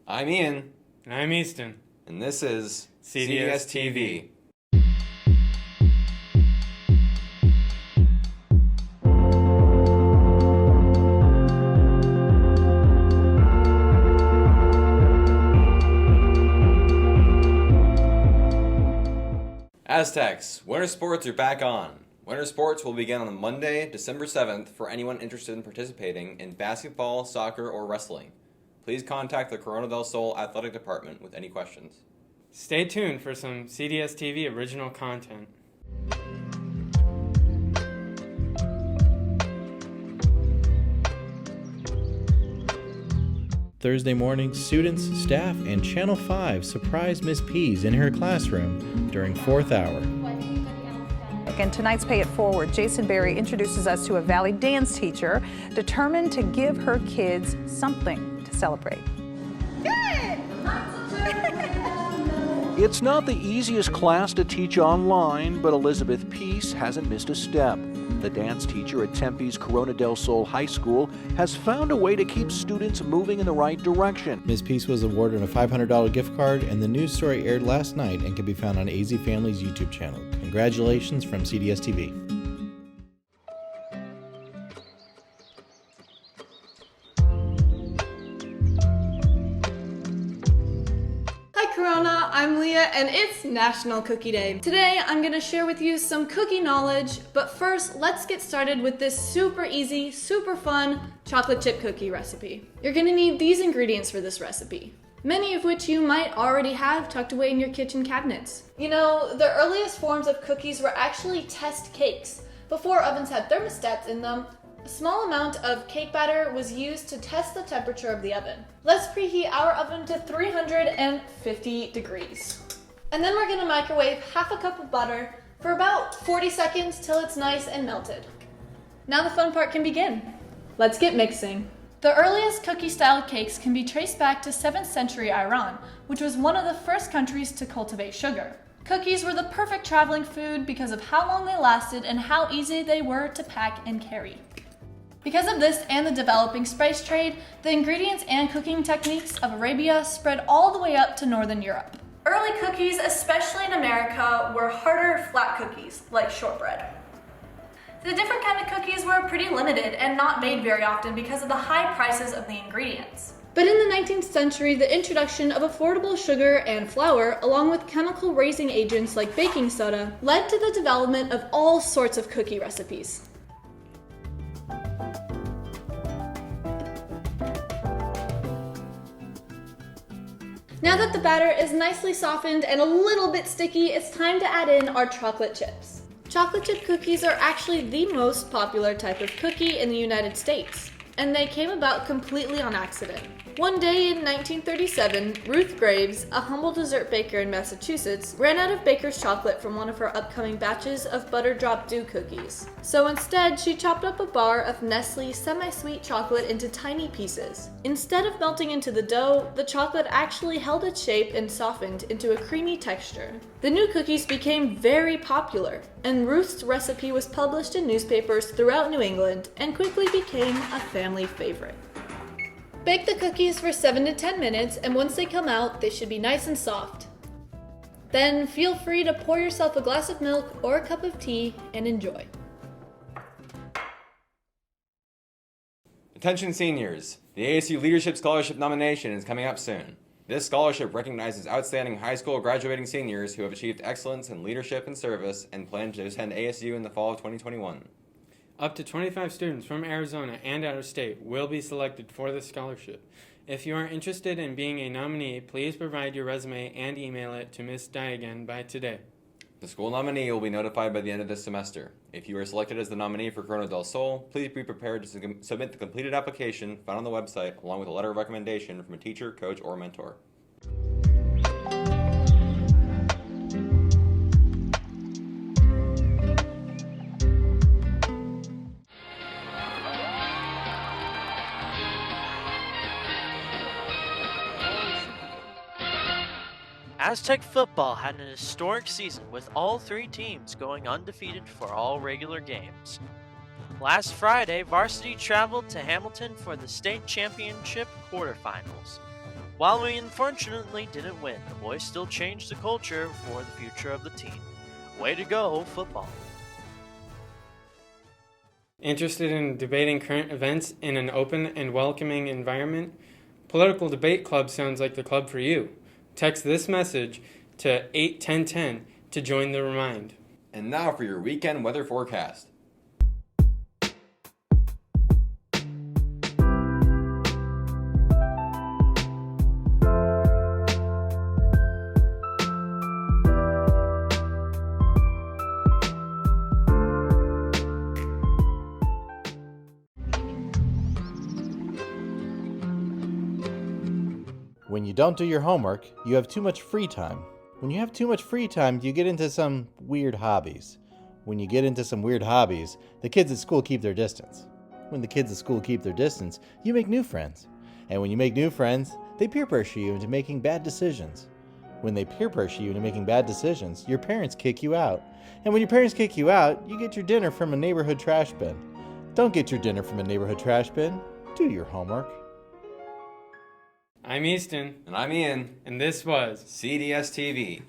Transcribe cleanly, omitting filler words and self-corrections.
I'm Ian. And I'm Easton. And this is cdstv. Aztecs, winter sports are back on. Winter sports will begin on Monday, December 7th for anyone interested in participating in basketball, soccer, or wrestling. Please contact the Corona del Sol Athletic Department with any questions. Stay tuned for some cdstv original content. Thursday morning, students, staff, and Channel 5 surprised Miss Pease in her classroom during 4th hour. And tonight's Pay It Forward, Jason Berry introduces us to a Valley dance teacher determined to give her kids something to celebrate. Good! It's not the easiest class to teach online, but Elizabeth Peace hasn't missed a step. The dance teacher at Tempe's Corona del Sol High School has found a way to keep students moving in the right direction. Ms. Peace was awarded a $500 gift card, and the news story aired last night and can be found on AZ Family's YouTube channel. Congratulations from CDSTV. Hi Corona, I'm Leah and it's National Cookie Day. Today I'm going to share with you some cookie knowledge, but first let's get started with this super easy, super fun chocolate chip cookie recipe. You're going to need these ingredients for this recipe, many of which you might already have tucked away in your kitchen cabinets. You know, the earliest forms of cookies were actually test cakes. Before ovens had thermostats in them, a small amount of cake batter was used to test the temperature of the oven. Let's preheat our oven to 350 degrees. And then we're gonna microwave half a cup of butter for about 40 seconds till it's nice and melted. Now the fun part can begin. Let's get mixing. The earliest cookie-style cakes can be traced back to 7th century Iran, which was one of the first countries to cultivate sugar. Cookies were the perfect traveling food because of how long they lasted and how easy they were to pack and carry. Because of this and the developing spice trade, the ingredients and cooking techniques of Arabia spread all the way up to Northern Europe. Early cookies, especially in America, were harder, flat cookies, like shortbread. The different kind of cookies were pretty limited and not made very often because of the high prices of the ingredients. But in the 19th century, the introduction of affordable sugar and flour, along with chemical raising agents like baking soda, led to the development of all sorts of cookie recipes. Now that the batter is nicely softened and a little bit sticky, it's time to add in our chocolate chips. Chocolate chip cookies are actually the most popular type of cookie in the United States, and they came about completely on accident. One day in 1937, Ruth Graves, a humble dessert baker in Massachusetts, ran out of baker's chocolate from one of her upcoming batches of butter drop dew cookies. So instead, she chopped up a bar of Nestle semi-sweet chocolate into tiny pieces. Instead of melting into the dough, the chocolate actually held its shape and softened into a creamy texture. The new cookies became very popular, and Ruth's recipe was published in newspapers throughout New England and quickly became a family favorite. Bake the cookies for 7 to 10 minutes, and once they come out, they should be nice and soft. Then feel free to pour yourself a glass of milk or a cup of tea and enjoy. Attention seniors, the ASU Leadership Scholarship nomination is coming up soon. This scholarship recognizes outstanding high school graduating seniors who have achieved excellence in leadership and service and plan to attend ASU in the fall of 2021. Up to 25 students from Arizona and out of state will be selected for this scholarship. If you are interested in being a nominee, please provide your resume and email it to Ms. Diagan by today. The school nominee will be notified by the end of this semester. If you are selected as the nominee for Corona del Sol, please be prepared to submit the completed application found on the website along with a letter of recommendation from a teacher, coach, or mentor. Aztec football had an historic season with all three teams going undefeated for all regular games. Last Friday, varsity traveled to Hamilton for the state championship quarterfinals. While we unfortunately didn't win, the boys still changed the culture for the future of the team. Way to go, football. Interested in debating current events in an open and welcoming environment? Political Debate Club sounds like the club for you. Text this message to 81010 to join the remind. And now for your weekend weather forecast. When you don't do your homework, you have too much free time. When you have too much free time, you get into some weird hobbies. When you get into some weird hobbies, the kids at school keep their distance. When the kids at school keep their distance, you make new friends. And when you make new friends, they peer pressure you into making bad decisions. When they peer pressure you into making bad decisions, your parents kick you out. And when your parents kick you out, you get your dinner from a neighborhood trash bin. Don't get your dinner from a neighborhood trash bin. Do your homework. I'm Easton, And I'm Ian. and this was cdstv.